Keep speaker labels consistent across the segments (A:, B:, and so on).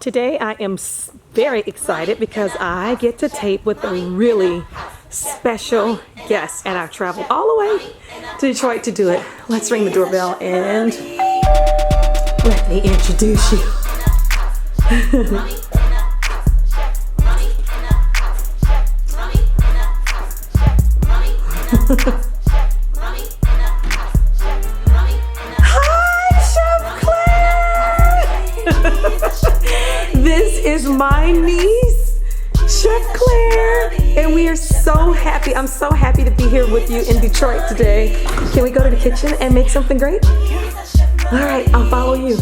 A: Today I am very excited because I get to tape with a really special guest, and I've traveled all the way to Detroit to do it. Let's ring the doorbell and let me introduce you. This is my niece, Chef Claire, and we are so happy. I'm so happy to be here with you in Detroit today. Can we go to the kitchen and make something great? All right, I'll follow you.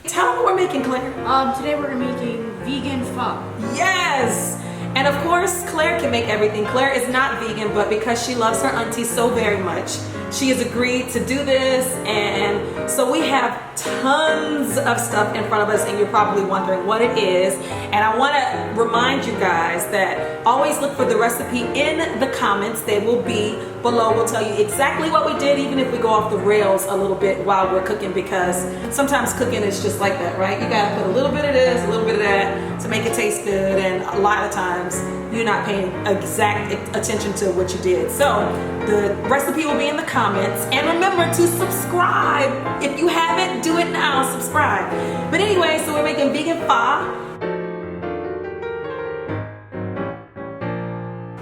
A: Tell them what we're making, Claire.
B: Today we're making vegan pho.
A: Yes! And of course, Claire can make everything. Claire is not vegan, but because she loves her auntie so very much, she has agreed to do this. And so we have tons of stuff in front of us, and you're probably wondering what it is. And I want to remind you guys that always look for the recipe in the comments. They will be below. We'll tell you exactly what we did, even if we go off the rails a little bit while we're cooking, because sometimes cooking is just like that, right? You gotta put a little bit of this, a little bit of that to make it taste good, and a lot of times you're not paying exact attention to what you did. So the recipe will be in the comments, and remember to subscribe. If you haven't, do it now, subscribe. But anyway, so we're making vegan pho.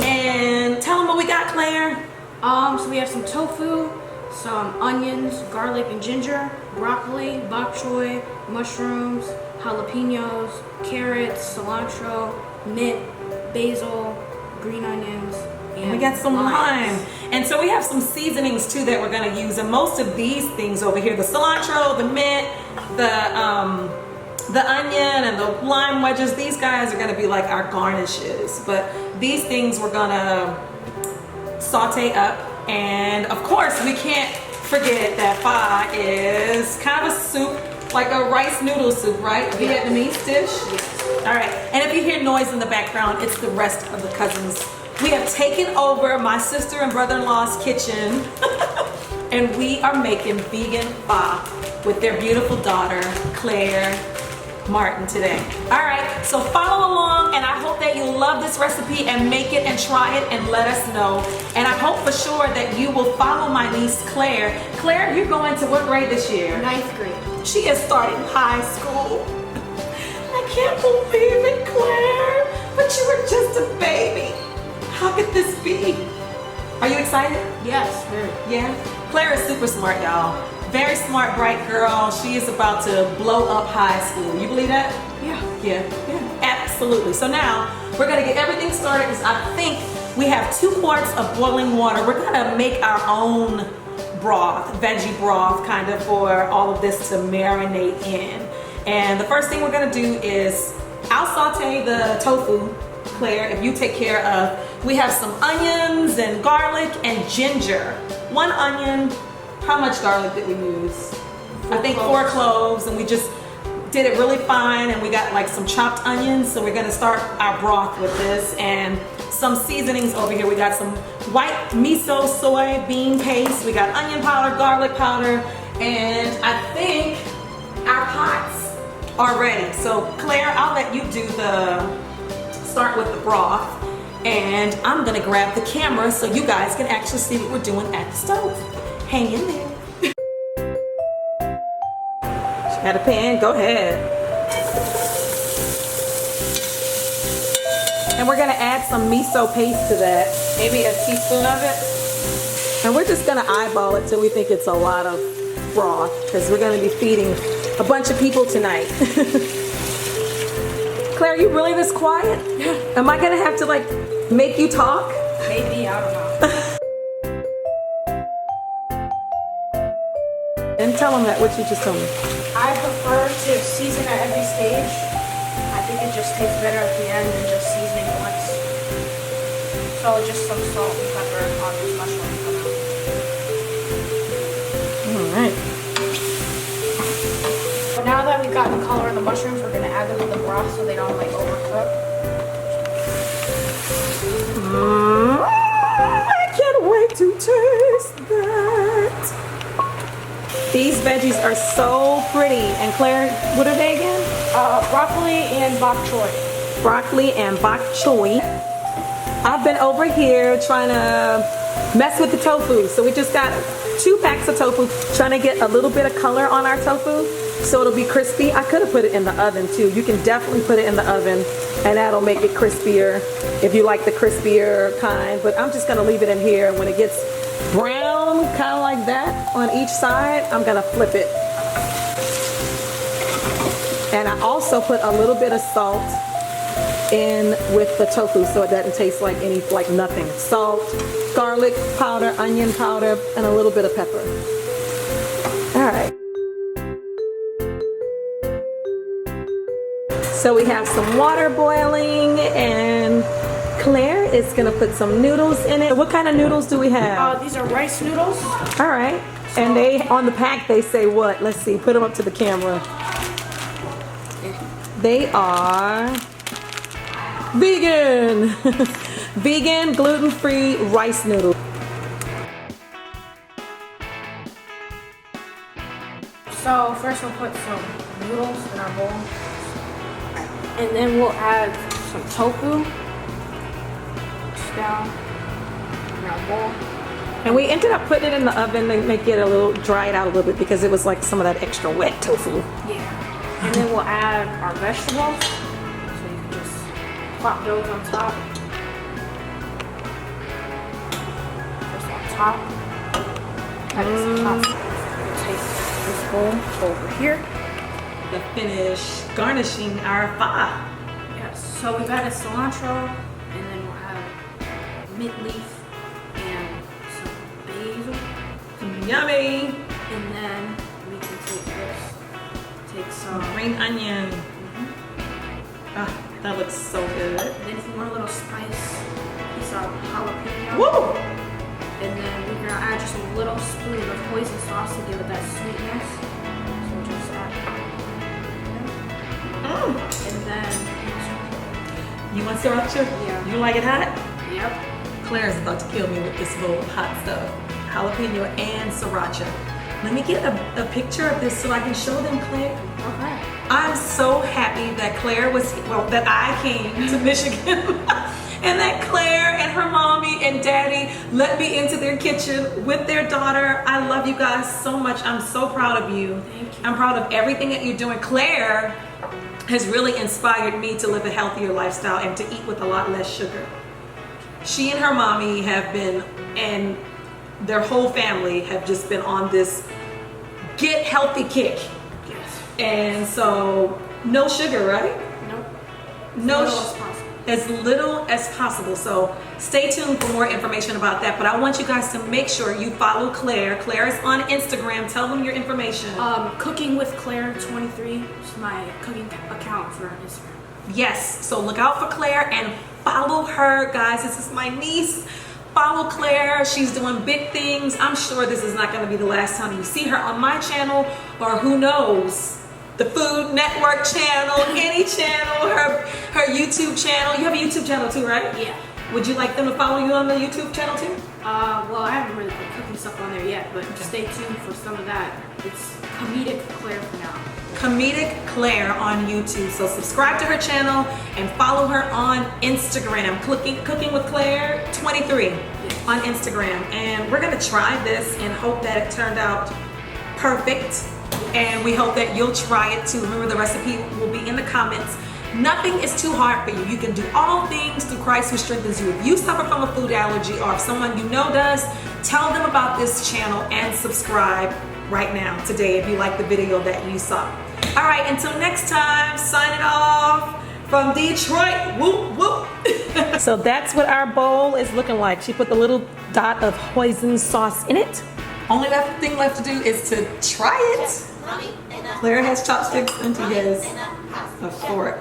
A: And tell them what we got, Claire.
B: So we have some tofu, some onions, garlic and ginger, broccoli, bok choy, mushrooms, jalapenos, carrots, cilantro, mint, basil, green onions, and
A: we got some lime. And so we have some seasonings too that we're gonna use. And most of these things over here, the cilantro, the mint, the onion and the lime wedges, these guys are gonna be like our garnishes. But these things we're gonna saute up. And of course, we can't forget that pho is kind of a soup, like a rice noodle soup, right?
B: Yes.
A: Vietnamese dish?
B: Yes.
A: All right, and if you hear noise in the background, it's the rest of the cousins. We have taken over my sister and brother-in-law's kitchen, and we are making vegan pho with their beautiful daughter, Claire Martin, today. All right, so follow along, and I hope that you'll love this recipe and make it and try it and let us know. And I hope for sure that you will follow my niece, Claire. Claire, you're going to what grade this year?
B: 9th grade.
A: She is starting high school. I can't believe it, Claire. But you were just a baby. How could this be? Are you excited?
B: Yes, very.
A: Yeah? Claire is super smart, y'all. Very smart, bright girl. She is about to blow up high school. You believe that?
B: Yeah.
A: Yeah, absolutely. So now we're gonna get everything started, because I think we have 2 quarts of boiling water. We're gonna make our own broth, veggie broth, kind of, for all of this to marinate in. And the first thing we're gonna do is, I'll saute the tofu, Claire, if you take care of. We have some onions and garlic and ginger. 1 onion. How much garlic did we use? I think 4 cloves, and we just did it really fine, and we got like some chopped onions. So we're gonna start our broth with this, and some seasonings over here. We got some white miso soy bean paste. We got onion powder, garlic powder, and I think our pots are ready. So Claire, I'll let you start with the broth, and I'm gonna grab the camera so you guys can actually see what we're doing at the stove. Hang in there. She got a pan, go ahead. And we're gonna add some miso paste to that, maybe a teaspoon of it. And we're just gonna eyeball it till we think it's a lot of broth, because we're gonna be feeding a bunch of people tonight. Claire, are you really this quiet?
B: Yeah.
A: Am I gonna have to like make you talk?
B: Maybe, I don't know.
A: And tell them that, what you just told me.
B: I prefer to season at every stage. I think it just tastes better at the end than just seasoning once. So just some salt and pepper on these mushrooms.
A: All right.
B: But now that we've gotten the color in the mushrooms, we're gonna add them to the broth so they don't like overcook. I
A: can't wait to taste that. These veggies are so pretty. And Claire, what are they again?
B: Broccoli and bok choy.
A: Broccoli and bok choy. I've been over here trying to mess with the tofu. So we just got 2 packs of tofu, trying to get a little bit of color on our tofu so it'll be crispy. I could have put it in the oven too. You can definitely put it in the oven and that'll make it crispier if you like the crispier kind. But I'm just gonna leave it in here. When it gets brown, kind of like that on each side, I'm gonna flip it. And I also put a little bit of salt in with the tofu so it doesn't taste like nothing. Salt, garlic powder, onion powder, and a little bit of pepper. All right. So we have some water boiling and Claire is gonna put some noodles in it. What kind of noodles do we have?
B: These are rice noodles.
A: All right. And they, on the pack, they say what? Let's see, put them up to the camera. They are vegan. Vegan, gluten-free rice noodles.
B: So first we'll put some noodles in our bowl. And then we'll add some tofu. Just down in our bowl.
A: And we ended up putting it in the oven to make it a little, dry it out a little bit because it was like some of that extra wet tofu.
B: Yeah. And then we'll add our vegetables. So you can just plop those on top. Just on top. That is on top. We'll take this bowl over here.
A: To finish garnishing our pho.
B: Yes. So we've added cilantro, and then we'll add mint leaf and some basil.
A: Yummy.
B: And then we can take this. Take some
A: Green onion. Ah, that looks so good.
B: Then if you want a little spice, piece of jalapeno.
A: Woo!
B: And then we're gonna add just a little spoon of hoisin sauce to give it that sweetness. So just add that. And then
A: You want sriracha?
B: Yeah.
A: You like it hot?
B: yep.
A: Claire's about to kill me with this bowl of hot stuff. Jalapeno and sriracha. Let me get a picture of this so I can show them, Claire.
B: Okay.
A: I'm so happy that Claire was, well, that I came to Michigan and that Claire and her mommy and daddy let me into their kitchen with their daughter. I love you guys so much. I'm so proud of you.
B: Thank you.
A: I'm proud of everything that you're doing. Claire has really inspired me to live a healthier lifestyle and to eat with a lot less sugar. She and her mommy have been, and their whole family have just been on this get healthy kick.
B: Yes.
A: And so, no sugar, right?
B: Nope.
A: No,
B: Little as possible.
A: as little as possible. So stay tuned for more information about that. But I want you guys to make sure you follow Claire. Claire is on Instagram. Tell them your information.
B: Cooking with Claire 23 is my cooking account for Instagram.
A: Yes, so look out for Claire and follow her, guys. This is my niece. Follow Claire. She's doing big things. I'm sure this is not going to be the last time you see her on my channel, or who knows, the Food Network channel, any channel, her YouTube channel. You have a YouTube channel too, right?
B: Yeah.
A: Would you like them to follow you on the YouTube channel too?
B: Well, I haven't really put cooking stuff on there yet, but stay tuned for some of that. It's Comedic Claire for now.
A: Comedic Claire on YouTube. So subscribe to her channel and follow her on Instagram. Cooking with Claire 23 on Instagram. And we're gonna try this and hope that it turned out perfect. And we hope that you'll try it too. Remember, the recipe will be in the comments. Nothing is too hard for you. You can do all things through Christ who strengthens you. If you suffer from a food allergy, or if someone you know does, tell them about this channel and subscribe right now, today, if you like the video that you saw. All right, until next time, signing off from Detroit. Whoop, whoop. So that's what our bowl is looking like. She put the little dot of hoisin sauce in it. Only thing left to do is to try it. Claire has chopsticks and he has a fork.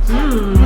A: Mmm.